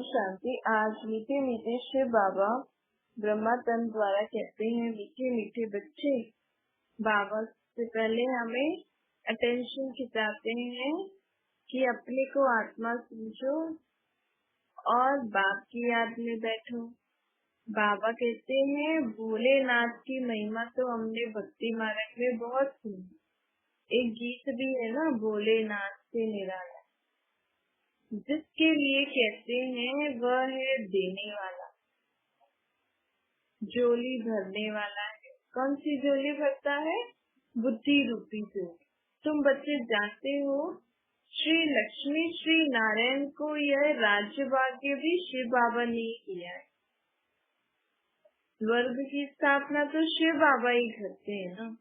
ओम शांति। आज मीठे मीठे शिव बाबा ब्रह्मा तंत्र द्वारा कहते हैं, मीठे मीठे बच्चे, बाबा से पहले हमें अटेंशन खिंचाते हैं कि अपने को आत्मा समझो और बाप की याद में बैठो। बाबा कहते हैं, भोलेनाथ की महिमा तो हमने भक्ति मार्ग में बहुत सुनी। एक गीत भी है ना, भोलेनाथ से निराला। जिसके लिए कहते हैं वह है देने वाला, झोली भरने वाला है। कौन सी झोली भरता है? बुद्धि रूपी झोली। तुम बच्चे जानते हो, श्री लक्ष्मी श्री नारायण को यह राज्य भाग्य भी शिव बाबा ने किया है। स्वर्ग की स्थापना तो शिव बाबा ही करते हैं ना।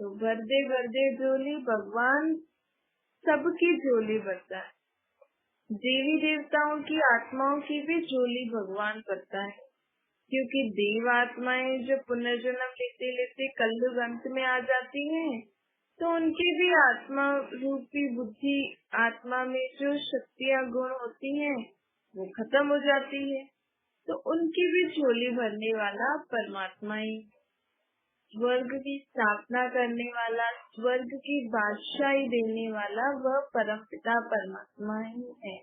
तो भरदे झोली भगवान सबकी झोली भरता है। देवी देवताओं की आत्माओं की भी झोली भगवान भरता है, क्योंकि देव आत्माएं जो पुनर्जन्म लेते लेते कलयुग अंत में आ जाती हैं, तो उनकी भी आत्मा रूपी बुद्धि, आत्मा में जो शक्तियां गुण होती हैं वो खत्म हो जाती है। तो उनकी भी झोली भरने वाला परमात्मा ही, स्वर्ग की स्थापना करने वाला, स्वर्ग की बादशाही देने वाला वह परमपिता परमात्मा ही है।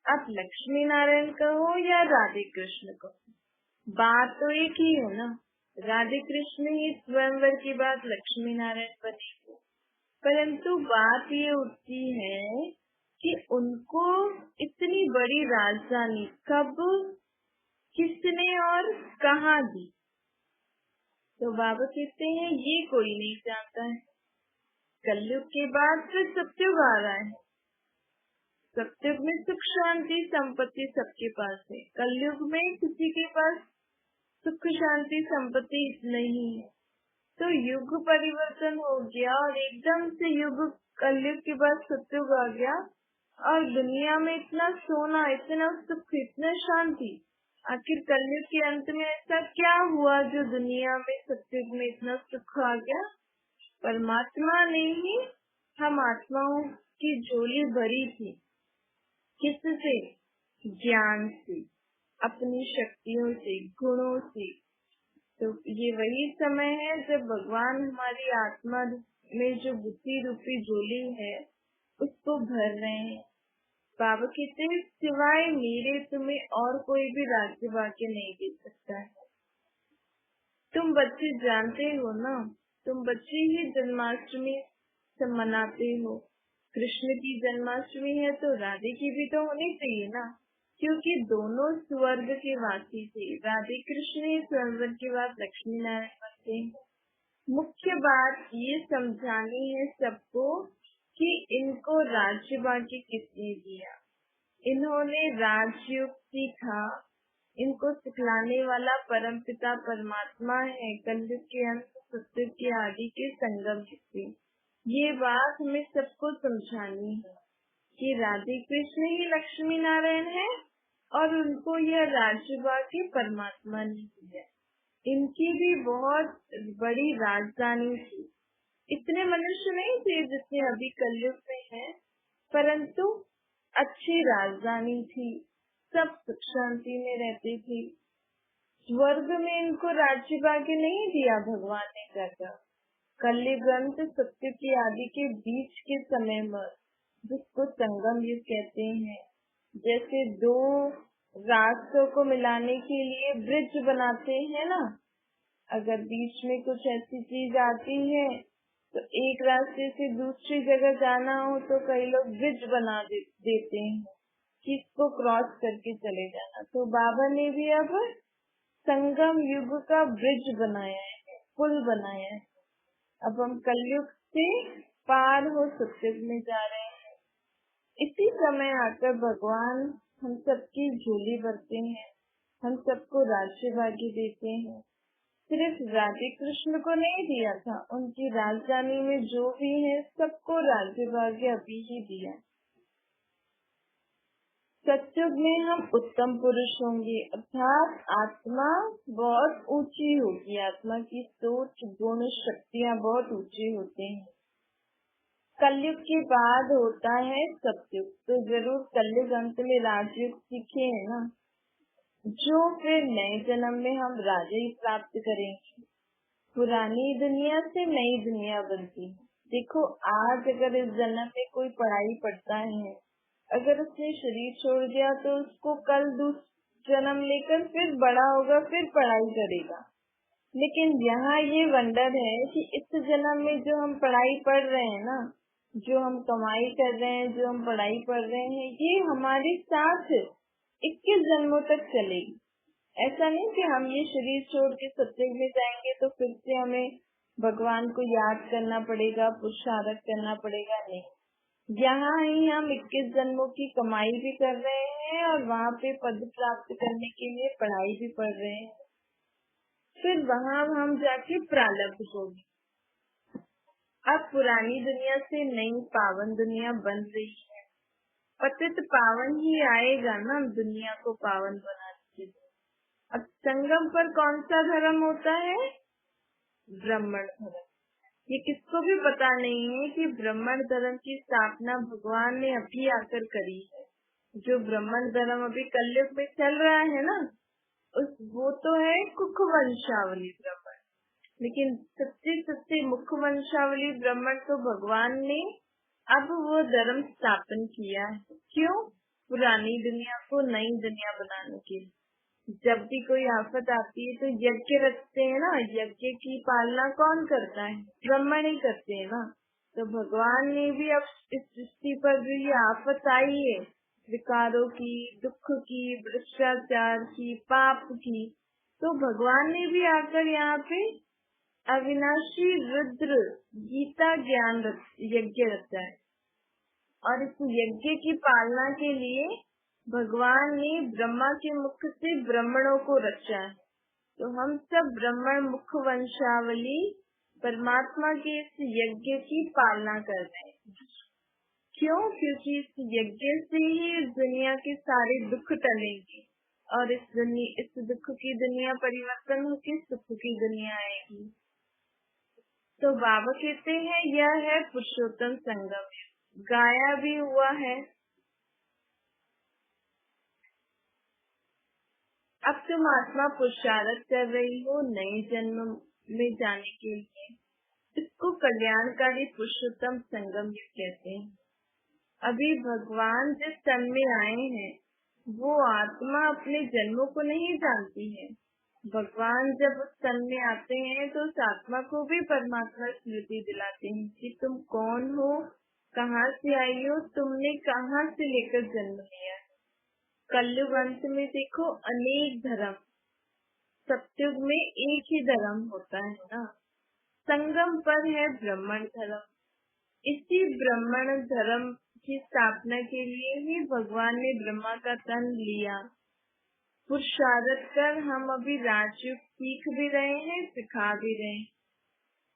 अब लक्ष्मी नारायण कहो या राधे कृष्ण कहो, बात तो एक ही है ना। राधे कृष्ण ही स्वयंवर की बात लक्ष्मी नारायण बनेगी, परंतु बात ये उठती है कि उनको इतनी बड़ी राजधानी कब, किसने और कहाँ दी। तो बाबा कहते हैं ये कोई नहीं जानता है। कलयुग के बाद फिर सतयुग आ रहा है। सतयुग में सुख शांति संपत्ति सबके पास है, कलयुग में किसी के पास सुख शांति संपत्ति नहीं है। तो युग परिवर्तन हो गया और एकदम से युग, कलयुग के बाद सतयुग आ गया और दुनिया में इतना सोना, इतना सुख, इतना शांति। आखिर कलयुग के अंत में ऐसा क्या हुआ जो दुनिया में सतयुग में इतना सुख आ गया? परमात्मा ने ही हम आत्माओं की झोली भरी थी। किससे? ज्ञान से, अपनी शक्तियों से, गुणों से। तो ये वही समय है जब भगवान हमारी आत्मा में जो बुद्धि रूपी झोली है उसको भर रहे हैं। बाबा कहते हैं, सिवाय मेरे तुम्हें और कोई भी राज्य भाग्य नहीं दे सकता है। तुम बच्चे जानते हो ना, तुम बच्चे ही जन्माष्टमी से मनाते हो। कृष्ण की जन्माष्टमी है तो राधे की भी तो होनी चाहिए ना, क्योंकि दोनों स्वर्ग के वासी थे। राधे कृष्ण ही स्वयंवर के बाद लक्ष्मी नारायण बनते हैं। मुख्य बात ये समझानी है सबको कि इनको राज्य भाग्य किसने दिया। इन्होंने राजयोग सीखा, इनको सिखलाने वाला परमपिता परमात्मा है। कलयुग के अंत, सतयुग के आदि के संगम से ये बात हमें सबको समझानी है कि राधे कृष्ण ही लक्ष्मी नारायण है और उनको यह राज्य भाग्य परमात्मा ने दिया। इनकी भी बहुत बड़ी राजधानी थी। इतने मनुष्य नहीं थे जितने अभी कलयुग में हैं, परंतु अच्छी राजधानी थी, सब सुख शांति में रहते थे। स्वर्ग में इनको राज्य भाग्य नहीं दिया भगवान ने करता। कलयुग अंत सत्य की आदि के बीच के समय में, जिसको संगम युग कहते हैं, जैसे दो रास्तों को मिलाने के लिए ब्रिज बनाते हैं ना, अगर बीच में कुछ ऐसी चीज आती है तो एक रास्ते से दूसरी जगह जाना हो तो कई लोग ब्रिज बना देते हैं कि इसको क्रॉस करके चले जाना। तो बाबा ने भी अब संगम युग का ब्रिज बनाया है, पुल बनाया है। अब हम कलयुग से पार हो सतयुग में जा रहे हैं। इसी समय आकर भगवान हम सबकी झोली भरते हैं, हम सबको राज्य भाग्य देते हैं। सिर्फ राधे कृष्ण को नहीं दिया था, उनकी राजधानी में जो भी है सबको राज्य भाग्य अभी ही दिया। सतयुग में हम उत्तम पुरुष होंगे, अर्थात आत्मा बहुत ऊंची होगी। आत्मा की सोच, गुण, शक्तियाँ बहुत ऊंची होते हैं। कलयुग के बाद होता है सतयुग, तो जरूर कलयुग अंत में राजयुग सीखे है ना, जो फिर नए जन्म में हम राजा ही प्राप्त करेंगे। पुरानी दुनिया से नई दुनिया बनती है। देखो, आज अगर इस जन्म में कोई पढ़ाई पढ़ता है, अगर उसने शरीर छोड़ दिया तो उसको कल दूसरा जन्म लेकर फिर बड़ा होगा, फिर पढ़ाई करेगा। लेकिन यहाँ ये वंडर है कि इस जन्म में जो हम पढ़ाई पढ़ रहे हैं ना, जो हम कमाई कर रहे हैं, जो हम पढ़ाई पढ़ रहे हैं, ये हमारे साथ 21 जन्मों तक चलेगी। ऐसा नहीं कि हम ये शरीर छोड़ के सत्युग में जाएंगे तो फिर से हमें भगवान को याद करना पड़ेगा, पुरुषार्थ करना पड़ेगा। नहीं, यहाँ ही हम 21 जन्मों की कमाई भी कर रहे हैं और वहाँ पे पद प्राप्त करने के लिए पढ़ाई भी पढ़ रहे हैं। फिर वहाँ हम जाके प्रारब्ध होगी। अब पुरानी दुनिया से नई पावन दुनिया बन रही है। पतित पावन ही आएगा ना दुनिया को पावन बनाने के लिए। अब संगम पर कौन सा धर्म होता है? ब्राह्मण धर्म। ये किसको भी पता नहीं है कि ब्राह्मण धर्म की स्थापना भगवान ने अभी आकर करी है। जो ब्राह्मण धर्म अभी कलयुग में चल रहा है ना, वो तो है कुख वंशावली ब्राह्मण। लेकिन सच्चे मुख वंशावली ब्राह्मण तो भगवान ने अब वो धर्म स्थापन किया है। क्यों? पुरानी दुनिया को नई दुनिया बनाने के लिए। जब भी कोई आफत आती है तो यज्ञ रचते हैं ना, यज्ञ की पालना कौन करता है? ब्राह्मण ही करते हैं ना। तो भगवान ने भी अब इस सृष्टि पर जो ये आफत आई है, विकारों की, दुख की, भ्रष्टाचार की, पाप की, तो भगवान ने भी आकर यहाँ पे अविनाशी रुद्र गीता ज्ञान यज्ञ रचा है। और इस यज्ञ की पालना के लिए भगवान ने ब्रह्मा के मुख से ब्राह्मणों को रचा है। तो हम सब ब्राह्मण मुख वंशावली परमात्मा के इस यज्ञ की पालना कर रहे हैं। क्यों? क्योंकि इस यज्ञ से ही इस दुनिया के सारे दुख टलेंगे और इस दुख की दुनिया परिवर्तन होकर सुख की दुनिया आएगी। तो बाबा कहते हैं यह है पुरुषोत्तम संगम। गाया भी हुआ है, अब तुम आत्मा पुरुषार्थ कर रही हो नए जन्म में जाने के लिए। इसको कल्याणकारी पुरुषोत्तम संगम भी कहते हैं। अभी भगवान जिस तन में आए हैं वो आत्मा अपने जन्मों को नहीं जानती है। भगवान जब उस तन में आते हैं तो उस आत्मा को भी परमात्मा स्मृति दिलाते हैं कि तुम कौन हो, कहाँ से आई हो, तुमने कहाँ से लेकर जन्म लिया। कलयुग अंत में देखो अनेक धर्म, सतयुग में एक ही धर्म होता है ना। संगम पर है ब्राह्मण धर्म। इसी ब्राह्मण धर्म की स्थापना के लिए ही भगवान ने ब्रह्मा का तन लिया। पुरुषार्थ कर हम अभी राजयुग सीख भी रहे हैं, सिखा भी रहे हैं।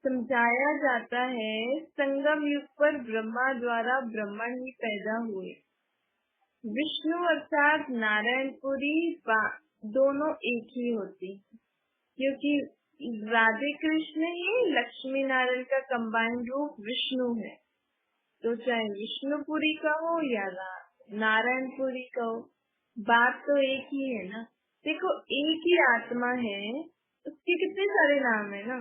समझाया जाता है संगम युग पर ब्रह्मा द्वारा ब्राह्मण ही पैदा हुए। विष्णु अर्थात नारायणपुरी दोनों एक ही होती, क्योंकि राधे कृष्ण ही लक्ष्मी नारायण का कंबाइंड रूप विष्णु है। तो चाहे विष्णुपुरी का हो या नारायणपुरी का हो, बात तो एक ही है ना। देखो, एक ही आत्मा है, उसके कितने सारे नाम है ना।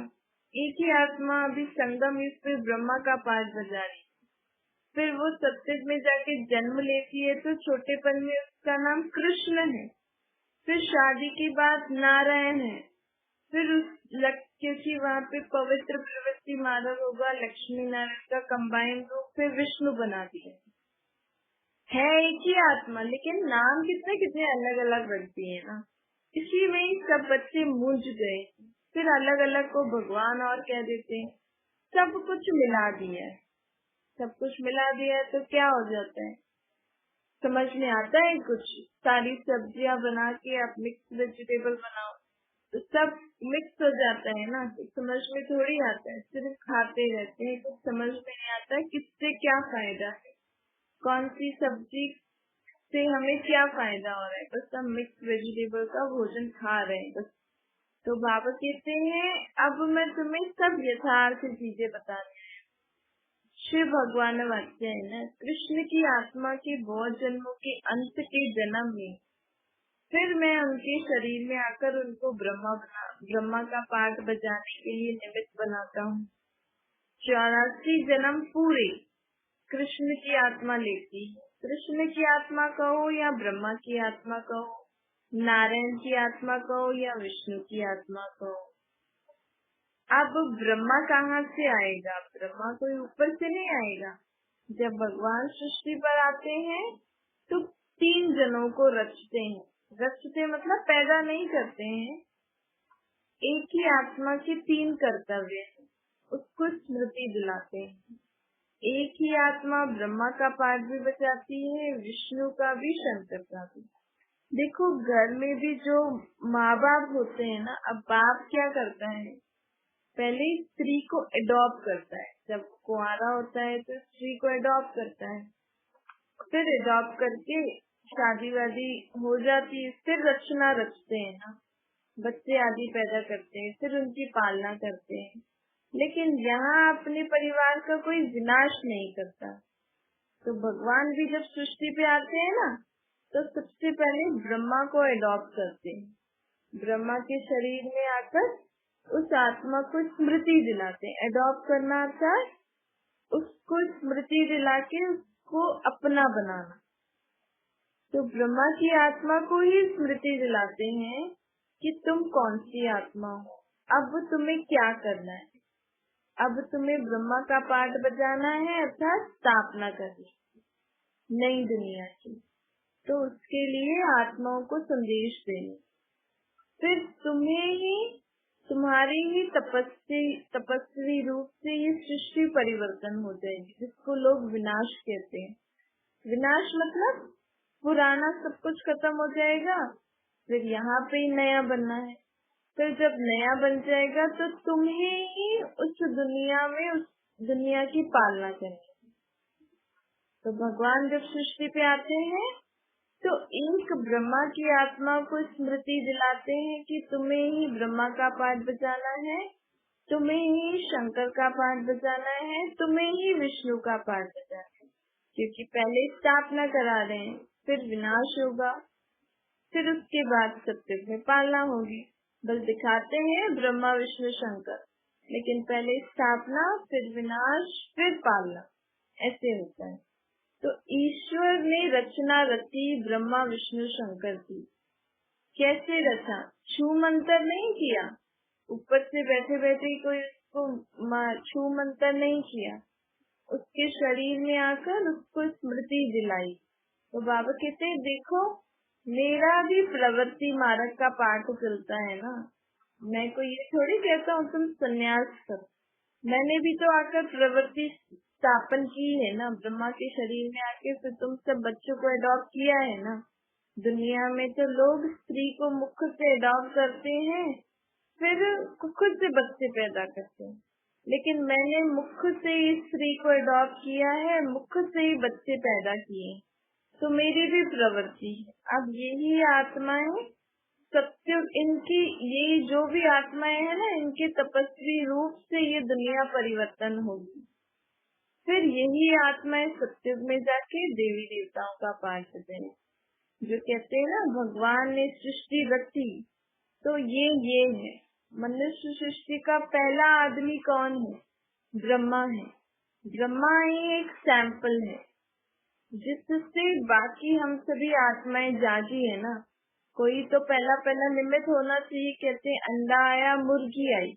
एक ही आत्मा अभी संगम युग पे ब्रह्मा का पाठ बजा रही, फिर वो सतयुग में जाके जन्म लेती है तो छोटेपन में उसका नाम कृष्ण है, फिर शादी के बाद नारायण है, फिर क्योंकि वहाँ पे पवित्र प्रवृत्ति मार्ग होगा, लक्ष्मी नारायण का कंबाइंड रूप फिर विष्णु बना दिया है। एक ही आत्मा, लेकिन नाम कितने कितने अलग अलग रखती है ना। इसी में ही सब बच्चे मूंझ गए, फिर अलग अलग को भगवान और कह देते हैं। सब कुछ मिला दिया है, सब कुछ मिला दिया तो क्या हो जाता है, समझ में आता है कुछ? सारी सब्जियां बना के आप मिक्स वेजिटेबल बनाओ तो सब मिक्स हो जाता है ना, तो समझ में थोड़ी आता है। सिर्फ खाते रहते हैं तो समझ में नहीं आता किससे क्या फायदा है, कौन सी सब्जी से हमें क्या फायदा हो रहा है। बस हम मिक्स वेजिटेबल का भोजन खा रहे हैं बस। तो बाबा कहते हैं अब मैं तुम्हें सब यथार्थ चीजें बता रही हूँ। शिव भगवान वाक्य है ना, कृष्ण की आत्मा के बहुत जन्मों के अंत के जन्म में फिर मैं उनके शरीर में आकर उनको ब्रह्मा का पाठ बजाने के लिए निमित्त बनाता हूँ। 84 जन्म पूरे कृष्ण की आत्मा लेती है। कृष्ण की आत्मा कहो या ब्रह्मा की आत्मा कहो, नारायण की आत्मा कहो या विष्णु की आत्मा कहो। अब ब्रह्मा कहाँ से आएगा? ब्रह्मा कोई ऊपर से नहीं आएगा। जब भगवान सृष्टि पर आते हैं तो 3 जनों को रचते हैं। रचते मतलब पैदा नहीं करते हैं। एक ही आत्मा के 3 कर्तव्य हैं, उसको स्मृति दिलाते हैं। एक ही आत्मा ब्रह्मा का पाठ भी बजाती है, विष्णु का भी, शंकर का भी। देखो घर में भी जो माँ बाप होते हैं ना, अब बाप क्या करता है, पहले स्त्री को एडॉप्ट करता है। जब कुंवारा होता है तो स्त्री को एडॉप्ट करता है, फिर एडॉप्ट करके शादी वादी हो जाती है, फिर रचना रचते हैं ना, बच्चे आदि पैदा करते हैं, फिर उनकी पालना करते हैं। लेकिन यहाँ अपने परिवार का कोई विनाश नहीं करता। तो भगवान भी जब सृष्टि पे आते हैं ना, तो सबसे पहले ब्रह्मा को एडॉप्ट करते हैं। ब्रह्मा के शरीर में आकर उस आत्मा को स्मृति दिलाते हैं। एडॉप्ट करना अर्थात उसको स्मृति दिला के उसको अपना बनाना। तो ब्रह्मा की आत्मा को ही स्मृति दिलाते हैं कि तुम कौन सी आत्मा हो, अब तुम्हें क्या करना है। अब तुम्हें ब्रह्मा का पाठ बजाना है, अर्थात स्थापना करनी नई दुनिया की। तो उसके लिए आत्माओं को संदेश देने, फिर तुम्हें ही तुम्हारी ही तपस्वी रूप से ये सृष्टि परिवर्तन हो जाएगी, जिसको लोग विनाश कहते हैं। विनाश मतलब पुराना सब कुछ खत्म हो जाएगा, फिर यहाँ पे ही नया बनना है। फिर जब नया बन जाएगा तो तुम्हें ही उस दुनिया में उस दुनिया की पालना करनी। तो भगवान जब सृष्टि पे आते हैं तो एक ब्रह्मा की आत्मा को स्मृति दिलाते हैं कि तुम्हें ही ब्रह्मा का पाठ बजाना है, तुम्हें ही शंकर का पाठ बजाना है, तुम्हें ही विष्णु का पाठ बजाना है। क्योंकि पहले स्थापना करा रहे हैं, फिर विनाश होगा, फिर उसके बाद सत्युग में पालना होगी। बस दिखाते हैं ब्रह्मा विष्णु शंकर, लेकिन पहले स्थापना, फिर विनाश, फिर पालना, ऐसे होता है। तो ईश्वर ने रचना रची ब्रह्मा विष्णु शंकर की। कैसे रचा? छू मंतर नहीं किया, ऊपर से बैठे बैठे कोई उसको छू मंतर नहीं किया, उसके शरीर में आकर उसको स्मृति दिलाई। तो बाबा कहते देखो मेरा भी प्रवृत्ति मार्ग का पाठ चलता है ना, मैं कोई ये थोड़ी कहता हूँ तुम संन्यास कर। मैंने भी तो आकर प्रवृत्ति स्थापन की है ना, ब्रह्मा के शरीर में आके फिर तुम सब बच्चों को एडॉप्ट किया है ना। दुनिया में तो लोग स्त्री को मुख से एडॉप्ट करते हैं, फिर खुद से बच्चे पैदा करते हैं, लेकिन मैंने मुख से ही स्त्री को एडॉप्ट किया है, मुख से ही बच्चे पैदा किए, तो मेरी भी प्रवृत्ति है। अब यही आत्माएं सत्य, इनकी ये जो भी आत्माएं है ना, इनके तपस्वी रूप से ये दुनिया परिवर्तन होगी। फिर यही आत्माएं सत्युग में जाके देवी देवताओं का पाठ करते हैं। जो कहते हैं ना भगवान ने सृष्टि रची, तो ये है। मनुष्य सृष्टि का पहला आदमी कौन है? ब्रह्मा है। ब्रह्मा ही एक सैंपल है जिससे बाकी हम सभी आत्माएं जागी है ना। कोई तो पहला निमित्त होना चाहिए। कहते अंडा आया मुर्गी आई,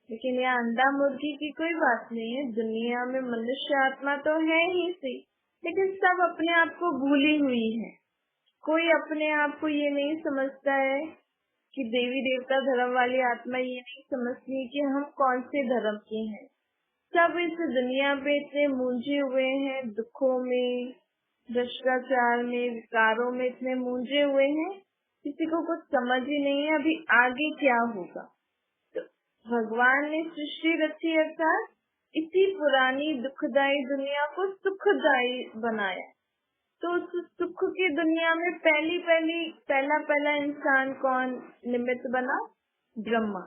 लेकिन यहाँ अंडा मुर्गी की कोई बात नहीं है। दुनिया में मनुष्य आत्मा तो है ही सही, लेकिन सब अपने आप को भूली हुई है। कोई अपने आप को ये नहीं समझता है कि देवी देवता धर्म वाली आत्मा ये नहीं समझती कि हम कौन से धर्म के हैं। सब इस दुनिया पे इतने मूंझे हुए हैं, दुखों में, भ्रष्टाचार में, विकारों में इतने मूंझे हुए हैं, किसी को कुछ समझ ही नहीं है अभी आगे क्या होगा। तो भगवान ने सृष्टि रची अर्थात इसी पुरानी दुखदायी दुनिया को सुखदायी बनाया। तो उस सुख की दुनिया में पहला इंसान कौन निमित्त बना? ब्रह्मा।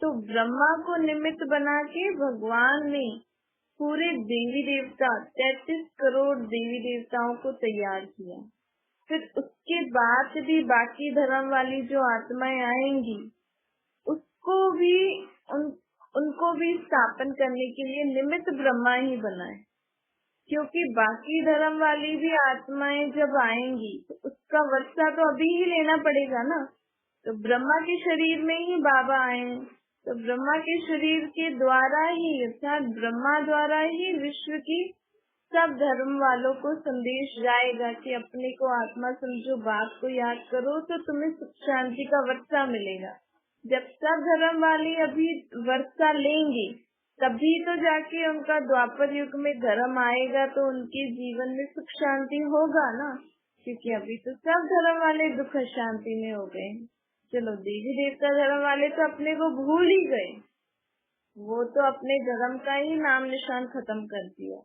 तो ब्रह्मा को निमित्त बना के भगवान ने पूरे देवी देवता 33 करोड़ देवी देवताओं को तैयार किया। फिर उसके बाद भी बाकी धर्म वाली जो आत्माएं आएंगी उसको भी उनको भी स्थापन करने के लिए निमित्त ब्रह्मा ही बनाए, क्योंकि बाकी धर्म वाली भी आत्माएं जब आएंगी तो उसका वर्षा तो अभी ही लेना पड़ेगा ना। तो ब्रह्मा के शरीर में ही बाबा आए, तो ब्रह्मा के शरीर के द्वारा ही अर्थात ब्रह्मा द्वारा ही विश्व की सब धर्म वालों को संदेश जाएगा कि अपने को आत्मा समझो, बाप को याद करो तो तुम्हें सुख शांति का वर्षा मिलेगा। जब सब धर्म वाले अभी वर्षा लेंगे तभी तो जाके उनका द्वापर युग में धर्म आएगा, तो उनके जीवन में सुख शांति होगा ना, क्योंकि अभी तो सब धर्म वाले दुख शांति में हो गए। चलो देवी देवता धर्म वाले तो अपने को भूल ही गए, वो तो अपने धर्म का ही नाम निशान खत्म कर दिया,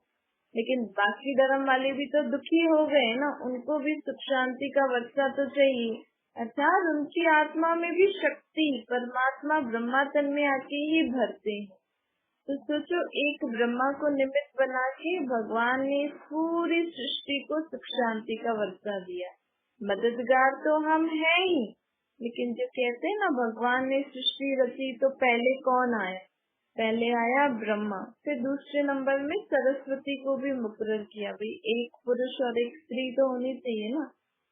लेकिन बाकी धर्म वाले भी तो दुखी हो गए ना, उनको भी सुख शांति का वर्षा तो चाहिए। अर्थात उनकी आत्मा में भी शक्ति परमात्मा ब्रह्मा तन में आके ही भरते हैं। तो सोचो, एक ब्रह्मा को निमित्त बना के भगवान ने पूरी सृष्टि को सुख शांति का वर्षा दिया। मददगार तो हम हैं ही, लेकिन जो कहते हैं ना भगवान ने सृष्टि रची तो पहले कौन आया? पहले आया ब्रह्मा, फिर दूसरे नंबर में सरस्वती को भी मुकर्रर किया। भाई एक पुरुष और एक स्त्री तो होनी चाहिए ना,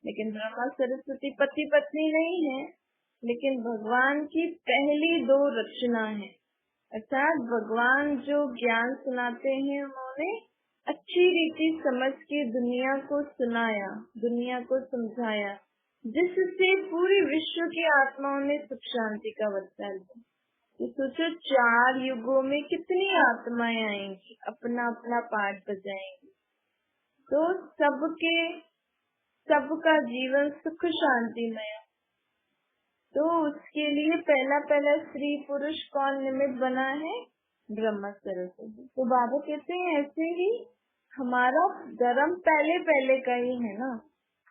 लेकिन ब्रह्मा सरस्वती पति पत्नी नहीं है, लेकिन भगवान की पहली 2 रचना है। अर्थात भगवान जो ज्ञान सुनाते हैं उन्होंने अच्छी रीति समझ के दुनिया को सुनाया, दुनिया को समझाया, जिससे पूरी विश्व की आत्माओं ने सुख शांति का वर्षा लिया। तो सोचो 4 युगों में कितनी आत्माएं आएंगी, अपना अपना पाठ बजाएंगी, तो सबका जीवन सुख शांतिमय। तो उसके लिए पहला स्त्री पुरुष कौन निमित्त बना है? ब्रह्मा सरस्वती। तो बाबा कहते हैं ऐसे ही हमारा धर्म पहले का ही है ना।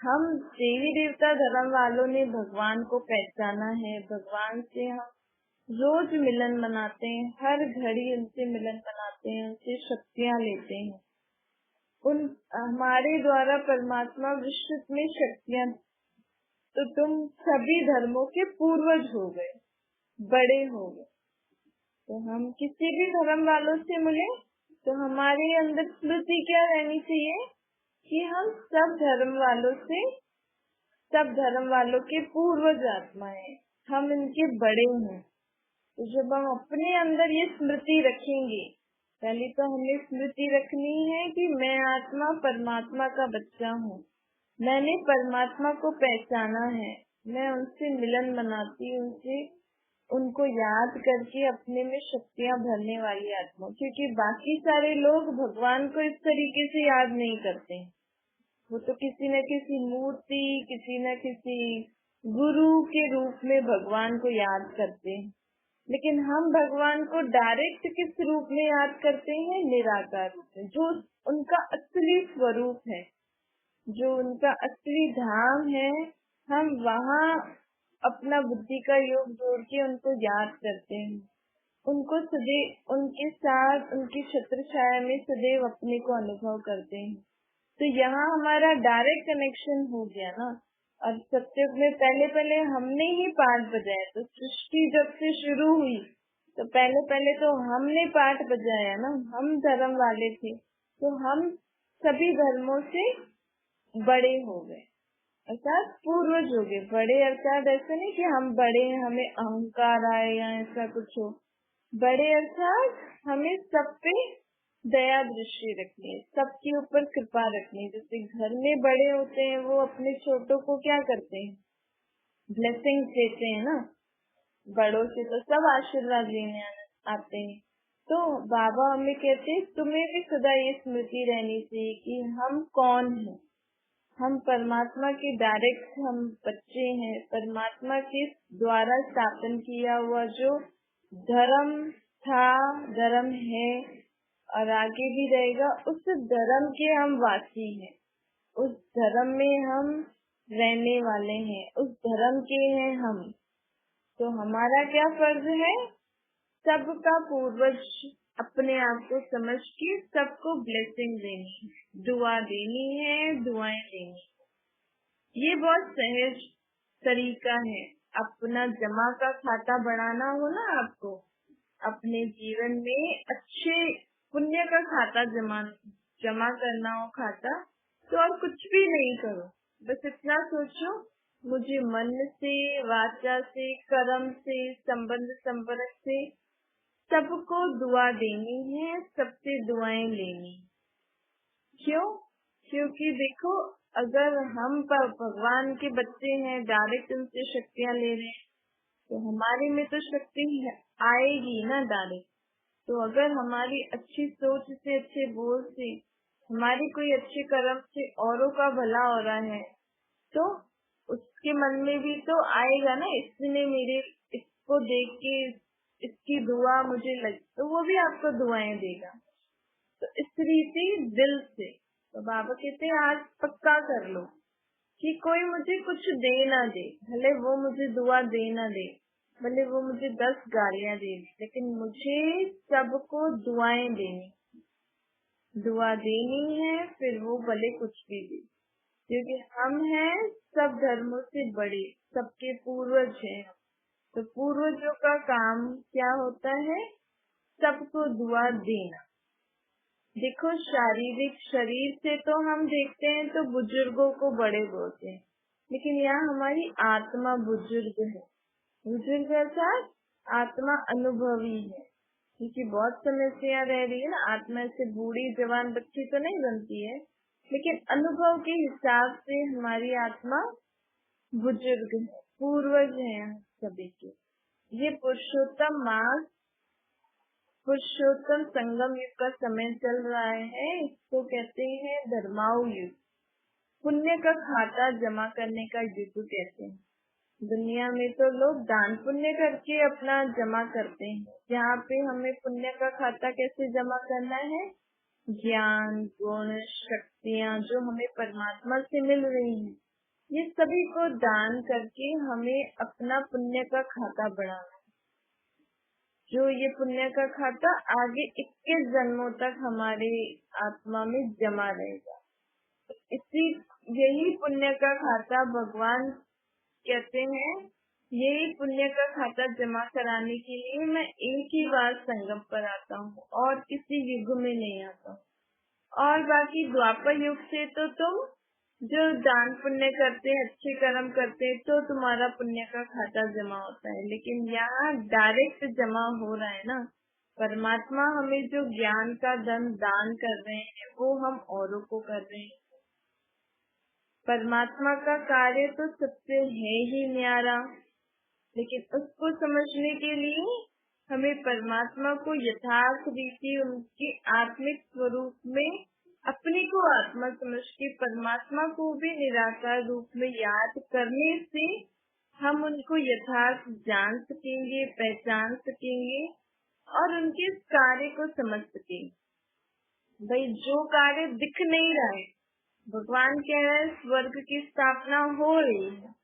हम देवी देवता धर्म वालों ने भगवान को पहचाना है, भगवान से हम रोज मिलन मनाते हैं, हर घड़ी उनसे मिलन मनाते हैं, उनसे शक्तियाँ लेते हैं। हमारे द्वारा परमात्मा विश्व में शक्तियाँ, तो तुम सभी धर्मों के पूर्वज हो गए, बड़े हो गए। तो हम किसी भी धर्म वालों से मिले तो हमारे अंदर स्मृति क्या रहनी चाहिए कि हम सब धर्म वालों के पूर्वज आत्मा है, हम इनके बड़े हैं। तो जब हम अपने अंदर ये स्मृति रखेंगे, पहले तो हमें स्मृति रखनी है कि मैं आत्मा परमात्मा का बच्चा हूँ, मैंने परमात्मा को पहचाना है, मैं उनसे मिलन मनाती हूँ, उनको याद करके अपने में शक्तियाँ भरने वाली आत्मा। क्योंकि बाकी सारे लोग भगवान को इस तरीके से याद नहीं करते, वो तो किसी न किसी मूर्ति, किसी न किसी गुरु के रूप में भगवान को याद करते हैं। लेकिन हम भगवान को डायरेक्ट किस रूप में याद करते हैं? निराकार रूप में, जो उनका असली स्वरूप है, जो उनका असली धाम है। हम वहाँ अपना बुद्धि का योग जोड़ के उनको याद करते हैं, उनको सदैव उनके साथ उनकी छत्र छाया में सदैव अपने को अनुभव करते हैं। तो यहाँ हमारा डायरेक्ट कनेक्शन हो गया ना। और सत्युग में पहले हमने ही पाठ बजाया, तो सृष्टि जब से शुरू हुई तो पहले तो हमने पाठ बजाया ना, हम धर्म वाले थे, तो हम सभी धर्मों से बड़े हो गए, अर्थात पूर्वज हो गए। बड़े अर्थात ऐसे नहीं कि हम बड़े हैं, हमें अहंकार आए या ऐसा कुछ हो। बड़े अर्थात हमें सब पे दया दृष्टि रखनी है, सबके ऊपर कृपा रखनी है। जैसे घर में बड़े होते हैं वो अपने छोटों को क्या करते हैं? ब्लेसिंग देते हैं ना, बड़ों से तो सब आशीर्वाद लेने आते हैं। तो बाबा हमें कहते हैं तुम्हें भी सदा ये स्मृति रहनी चाहिए कि हम कौन हैं। हम परमात्मा के डायरेक्ट हम बच्चे हैं, परमात्मा के द्वारा स्थापन किया हुआ जो धर्म था, धर्म है और आगे भी रहेगा, उस धर्म के हम वासी हैं, उस धर्म में हम रहने वाले हैं, उस धर्म के हैं हम। तो हमारा क्या फर्ज है? सबका पूर्वज अपने आप को समझ के सबको ब्लेसिंग देनी है, दुआ देनी है, दुआएं देनी है। ये बहुत सहज तरीका है। अपना जमा का खाता बढ़ाना हो ना आपको, अपने जीवन में अच्छे पुण्य का खाता जमा करना हो खाता, तो और कुछ भी नहीं करो, बस इतना सोचो मुझे मन से, वाचा से, कर्म से, संबंध संपर्क से सबको दुआ देनी है, सबसे दुआएं लेनी। क्यों? क्योंकि देखो, अगर हम भगवान के बच्चे हैं, डायरेक्ट उनसे शक्तियां ले रहे हैं, तो हमारे में तो शक्ति आएगी ना डायरेक्ट। तो अगर हमारी अच्छी सोच से, अच्छे बोल से, हमारी कोई अच्छे कर्म से औरों का भला हो रहा है, तो उसके मन में भी तो आएगा ना, इसने मेरे इसको देख के इसकी दुआ मुझे लगी, तो वो भी आपको दुआएं देगा। तो इस रीति दिल से, तो बाबा कहते हैं आज पक्का कर लो कि कोई मुझे कुछ दे ना दे, भले वो मुझे दुआ दे ना दे, भले वो मुझे 10 गालियां दे, लेकिन मुझे सबको दुआएं देनी, दुआ देनी है, फिर वो भले कुछ भी दे, क्योंकि हम हैं सब धर्मों से बड़े, सबके पूर्वज हैं। तो पूर्वजों का काम क्या होता है? सबको दुआ देना। देखो, शारीरिक शरीर से तो हम देखते हैं तो बुजुर्गों को बड़े बोलते हैं, लेकिन यहाँ हमारी आत्मा बुजुर्ग है। बुजुर्ग अर्थात आत्मा अनुभवी है, क्योंकि बहुत समस्या रह रही है ना, आत्मा से बूढ़ी जवान बच्ची तो नहीं बनती है, लेकिन अनुभव के हिसाब से हमारी आत्मा बुजुर्ग है, पूर्वज है सभी के। ये पुरुषोत्तम मास, पुरुषोत्तम संगम युग का समय चल रहा है, इसको कहते हैं धर्माऊ युग, पुण्य का खाता जमा करने का युग कहते हैं। दुनिया में तो लोग दान पुण्य करके अपना जमा करते हैं, यहाँ पे हमें पुण्य का खाता कैसे जमा करना है? ज्ञान, गुण, शक्तियाँ जो हमें परमात्मा से मिल रही हैं, ये सभी को दान करके हमें अपना पुण्य का खाता बढ़ाना है। जो ये पुण्य का खाता आगे 21 जन्मों तक हमारे आत्मा में जमा रहेगा। इसी यही पुण्य का खाता भगवान कहते हैं, यही पुण्य का खाता जमा कराने के लिए मैं एक ही बार संगम पर आता हूँ और किसी युग में नहीं आता हूँ। और बाकी द्वापर युग से तो तुम जो दान पुण्य करते हैं, अच्छे कर्म करते हैं, तो तुम्हारा पुण्य का खाता जमा होता है। लेकिन यहाँ डायरेक्ट जमा हो रहा है ना, परमात्मा हमें जो ज्ञान का धन दान कर रहे हैं, वो हम औरों को कर रहे हैं। परमात्मा का कार्य तो सबसे है ही न्यारा, लेकिन उसको समझने के लिए हमें परमात्मा को यथार्थ रीति उनके आत्मिक स्वरूप में अपने को आत्मा समझ के परमात्मा को भी निराकार रूप में याद करने से हम उनको यथार्थ जान सकेंगे, पहचान सकेंगे और उनके कार्य को समझ सकेंगे। भाई, जो कार्य दिख नहीं रहा है, भगवान कह रहे हैं स्वर्ग की स्थापना हो रही है,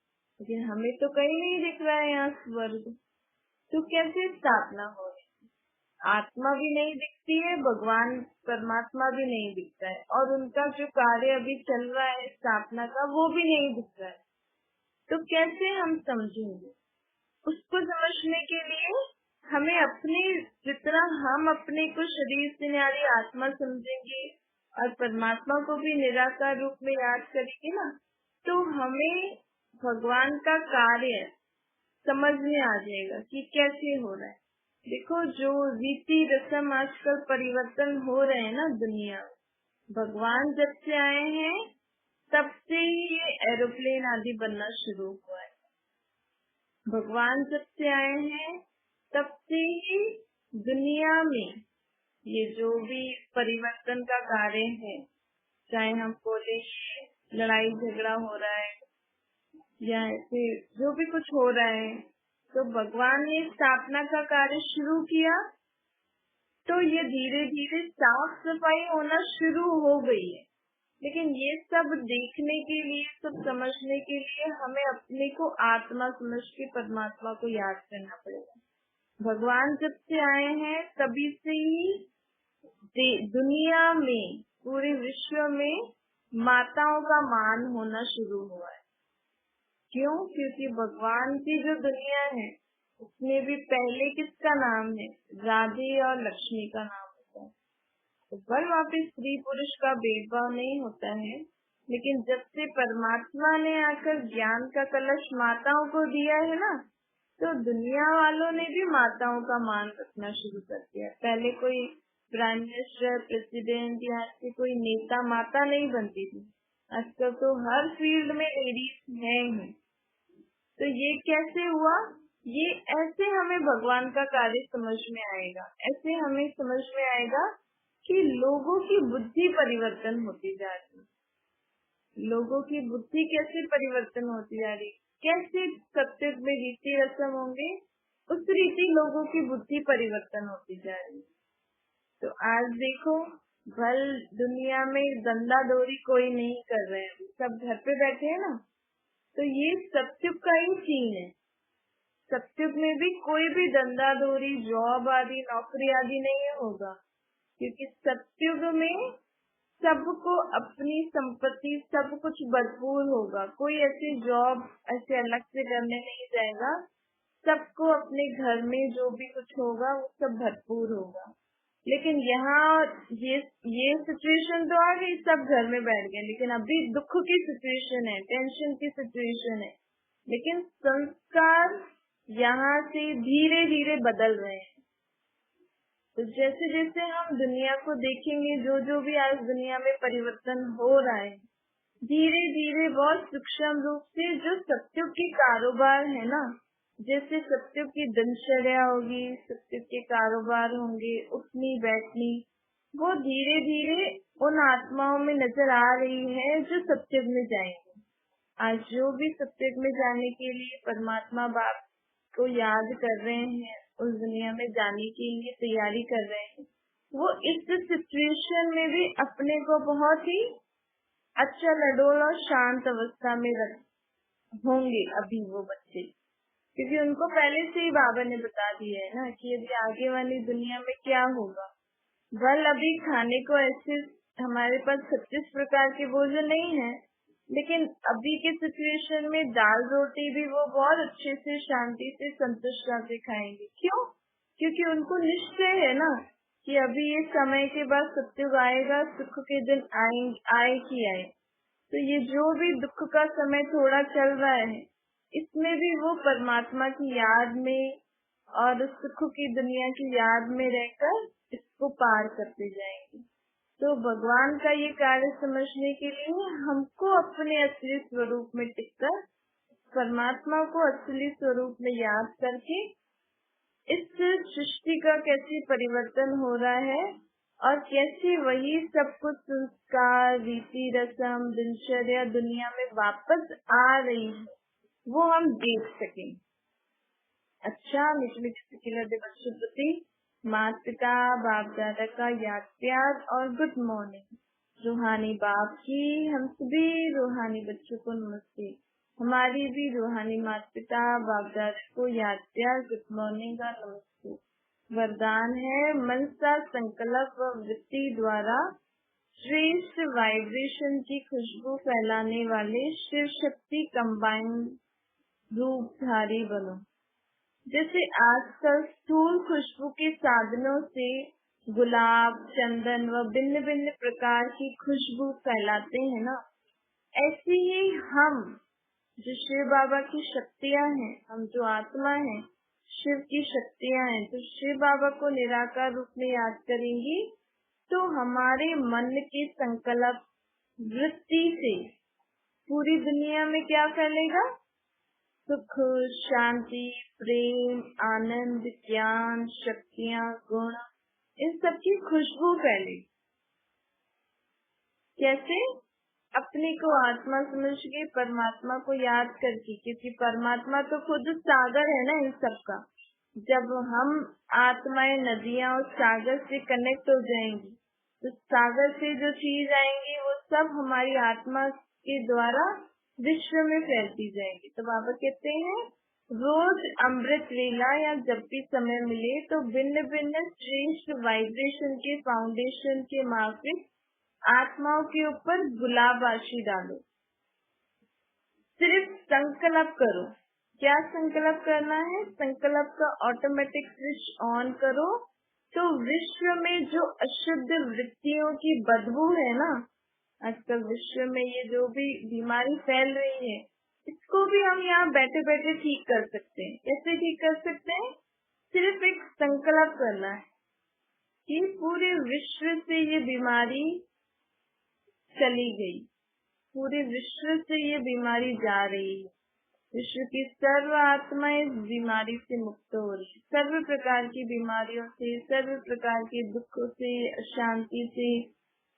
लेकिन हमें तो कहीं नहीं दिख रहा है यहाँ स्वर्ग, तो कैसे स्थापना हो रही है? आत्मा भी नहीं दिखती है, भगवान परमात्मा भी नहीं दिखता है, और उनका जो कार्य अभी चल रहा है स्थापना का, वो भी नहीं दिख रहा है। तो कैसे हम समझेंगे? उसको समझने के लिए हमें अपने, जितना हम अपने को शरीर से न्यारी आत्मा समझेंगे और परमात्मा को भी निराकार रूप में याद करेंगे ना, तो हमें भगवान का कार्य समझ में आ जाएगा कि कैसे हो रहा है। देखो, जो रीति रस्म आजकल परिवर्तन हो रहे हैं ना दुनिया, भगवान जब से आए हैं तब से ही ये एरोप्लेन आदि बनना शुरू हुआ है। भगवान जब से आए हैं तब से ही दुनिया में ये जो भी परिवर्तन का कार्य है, चाहे हम बोले लड़ाई झगड़ा हो रहा है या ऐसे जो भी कुछ हो रहा है, तो भगवान ने स्थापना का कार्य शुरू किया, तो ये धीरे धीरे साफ सफाई होना शुरू हो गई है। लेकिन ये सब देखने के लिए, सब समझने के लिए हमें अपने को आत्मा समझ के परमात्मा को याद करना पड़ेगा। भगवान जब से आए हैं तभी से ही दुनिया में, पूरे विश्व में माताओं का मान होना शुरू हुआ है। क्यों? क्योंकि भगवान की जो दुनिया है उसमें भी पहले किसका नाम है? राधे और लक्ष्मी का नाम होता है। तो पर वहाँ पे स्त्री पुरुष का भेदभाव नहीं होता है, लेकिन जब से परमात्मा ने आकर ज्ञान का कलश माताओं को दिया है ना, तो दुनिया वालों ने भी माताओं का मान रखना शुरू कर दिया। पहले कोई प्राइम मिनिस्टर, प्रेसिडेंट या ऐसे कोई नेता माता नहीं बनती थी, आजकल तो हर फील्ड में लेडीज हैं ही। तो ये कैसे हुआ? ये ऐसे हमें भगवान का कार्य समझ में आएगा, ऐसे हमें समझ में आएगा कि लोगों की बुद्धि परिवर्तन होती जा रही है। लोगों की बुद्धि कैसे परिवर्तन होती जा रही, कैसे सत्युग में रीति रस्म होंगे, उस रीति लोगों की बुद्धि परिवर्तन होती जा रही। तो आज देखो, भल दुनिया में धंधा दौरी कोई नहीं कर रहे हैं, सब घर पे बैठे हैं ना। तो ये सत्युग का ही सीन है। सत्युग में भी कोई भी धंधा दौरी, जॉब आदि, नौकरी आदि नहीं होगा, क्योंकि सत्युग में सबको अपनी संपत्ति सब कुछ भरपूर होगा। कोई ऐसी जॉब ऐसे अलग से करने नहीं जाएगा, सबको अपने घर में जो भी कुछ होगा वो सब भरपूर होगा। लेकिन यहाँ ये सिचुएशन तो आ गई, सब घर में बैठ गए, लेकिन अभी दुख की सिचुएशन है, टेंशन की सिचुएशन है। लेकिन संस्कार यहाँ से धीरे धीरे बदल रहे हैं। तो जैसे जैसे हम दुनिया को देखेंगे, जो जो भी आज दुनिया में परिवर्तन हो रहा है, धीरे धीरे बहुत सूक्ष्म रूप से जो सत्युग के कारोबार है ना, जैसे सत्युग की दिनचर्या होगी, सत्युग के कारोबार होंगे, उठनी बैठनी, वो धीरे धीरे उन आत्माओं में नजर आ रही है जो सत्युग में जाएंगे। आज जो भी सत्युग में जाने के लिए परमात्मा बाप को याद कर रहे हैं, उस दुनिया में जाने के लिए तैयारी कर रहे हैं, वो इस सिचुएशन में भी अपने को बहुत ही अच्छा लडोल और शांत अवस्था में होंगे अभी वो बच्चे, क्योंकि उनको पहले से ही बाबा ने बता दिया है ना कि अभी आगे वाली दुनिया में क्या होगा। भल अभी खाने को ऐसे हमारे पास 36 प्रकार के भोजन नहीं है, लेकिन अभी के सिचुएशन में दाल रोटी भी वो बहुत अच्छे से, शांति से, संतुष्ट से खाएंगे। क्यों? क्योंकि उनको निश्चय है ना कि अभी ये समय के बाद सत्युग आएगा, सुख के दिन आए ही आए। तो ये जो भी दुख का समय थोड़ा चल रहा है, इसमें भी वो परमात्मा की याद में और सुख की दुनिया की याद में रहकर इसको पार करते जाएंगे। तो भगवान का ये कार्य समझने के लिए हमको अपने असली स्वरूप में टिककर परमात्मा को असली स्वरूप में याद करके इस सृष्टि का कैसे परिवर्तन हो रहा है और कैसे वही सब कुछ संस्कार, रीति रस्म, दिनचर्या दुनिया में वापस आ रही है, वो हम देख सकें। अच्छा, मीठे सेक्युलर डे बच्चों प्रति माता पिता बाप दादा का याद प्यार और गुड मॉर्निंग। रूहानी बाप की हम सभी रूहानी बच्चों को नमस्ते। हमारी भी रूहानी माता पिता बाप दादा को याद प्यार गुड मॉर्निंग का नमस्ते। वरदान है, मनसा संकल्प व वृत्ति द्वारा श्रेष्ठ वाइब्रेशन की खुशबू फैलाने वाले शिव शक्ति कंबाइंड रूपधारी बनो। जैसे आजकल स्थूल खुशबू के साधनों से गुलाब, चंदन व भिन्न भिन्न प्रकार की खुशबू फैलाते हैं ना, ऐसे ही हम जो शिव बाबा की शक्तियां हैं, हम जो आत्मा हैं, शिव की शक्तियां हैं, तो शिव बाबा को निराकार रूप में याद करेंगी तो हमारे मन के संकल्प वृत्ति से पूरी दुनिया में क्या फैलेगा? सुख, शांति, प्रेम, आनंद, ज्ञान, शक्तियाँ, गुण, इन सब की खुशबू फैले। कैसे? अपने को आत्मा समझ के परमात्मा को याद करके, क्योंकि परमात्मा तो खुद सागर है ना इन सब का। जब हम आत्माएं नदियाँ और सागर से कनेक्ट हो जाएंगी, तो सागर से जो चीज आएंगी वो सब हमारी आत्मा के द्वारा विश्व में फैलती जाएगी। तो बाबा कहते हैं रोज अमृत वेला या जब भी समय मिले तो भिन्न भिन्न श्रेष्ठ वाइब्रेशन के फाउंडेशन के माफिक आत्माओं के ऊपर गुलाब आशी डालो। सिर्फ संकल्प करो। क्या संकल्प करना है? संकल्प का ऑटोमेटिक स्विच ऑन करो तो विश्व में जो अशुद्ध वृत्तियों की बदबू है ना, आजकल विश्व में ये जो भी बीमारी फैल रही है, इसको भी हम यहाँ बैठे बैठे ठीक कर सकते हैं। कैसे ठीक कर सकते हैं? सिर्फ एक संकल्प करना है कि पूरे विश्व से ये बीमारी चली गई, पूरे विश्व से ये बीमारी जा रही है, विश्व की सर्व आत्माएं इस बीमारी से मुक्त हो रही है। सर्व प्रकार की बीमारियों से, सर्व प्रकार के दुखों से, अशांति से,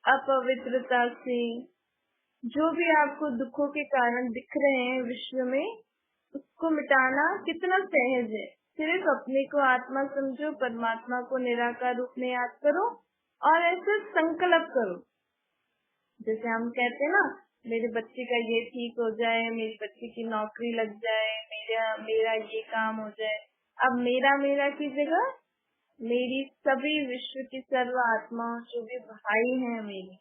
अपवित्रता से, जो भी आपको दुखों के कारण दिख रहे हैं विश्व में, उसको मिटाना कितना सहज है। सिर्फ अपने को आत्मा समझो, परमात्मा को निराकार रूप में याद करो और ऐसे संकल्प करो। जैसे हम कहते हैं ना, मेरे बच्चे का ये ठीक हो जाए, मेरी बच्ची की नौकरी लग जाए, मेरा ये काम हो जाए। अब मेरा की जगह मेरी सभी विश्व की सर्व आत्माओं, जो भी भाई हैं मेरे,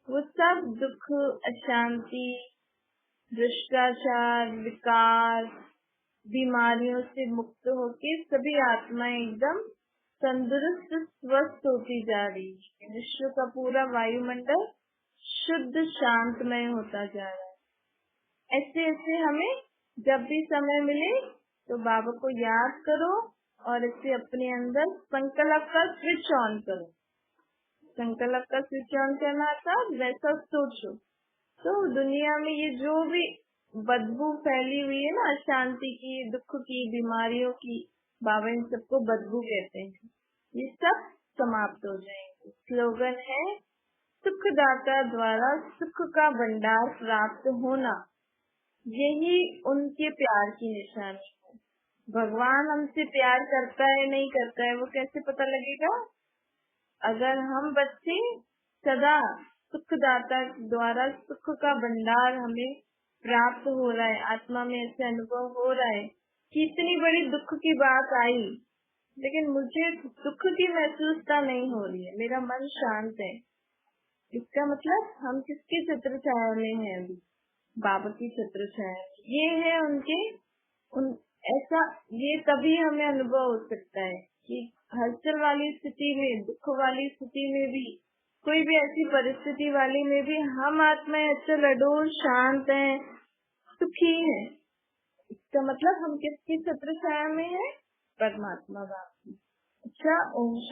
वो सब दुख, अशांति, भ्रष्टाचार, विकार, बीमारियों से मुक्त होके सभी आत्माएं एकदम तंदुरुस्त, स्वस्थ होती जा रही है। विश्व का पूरा वायुमंडल शुद्ध, शांतमय होता जा रहा है। ऐसे ऐसे हमें जब भी समय मिले तो बाबा को याद करो और इसे अपने अंदर संकल्प का स्विच ऑन करो। संकल्प का स्विच ऑन करना था, वैसा सोचो तो दुनिया में ये जो भी बदबू फैली हुई है ना, अशांति की, दुख की, बीमारियों की, बाबा इन सबको बदबू कहते हैं, ये सब समाप्त हो जाएंगे। स्लोगन है, सुखदाता द्वारा सुख का भंडार प्राप्त होना, यही उनके प्यार की निशानी है। भगवान हमसे प्यार करता है नहीं करता है, वो कैसे पता लगेगा? अगर हम बच्चे सदा सुखदाता द्वारा सुख का भंडार हमें प्राप्त हो रहा है, आत्मा में ऐसे अनुभव हो रहा है कि इतनी बड़ी दुख की बात आई लेकिन मुझे दुख की महसूसता नहीं हो रही है, मेरा मन शांत है, इसका मतलब हम किसकी छत्र छाया में है? अभी बाबा की छत्र छाया। ये है उनके ऐसा, ये तभी हमें अनुभव हो सकता है कि हलचल वाली स्थिति में, दुख वाली स्थिति में भी, कोई भी ऐसी परिस्थिति वाली में भी हम आत्मा अचल, अडोल, शांत हैं, सुखी हैं। इसका मतलब हम किसकी छत्र छाया में है? परमात्मा बाप की। अच्छा, ओम शांति।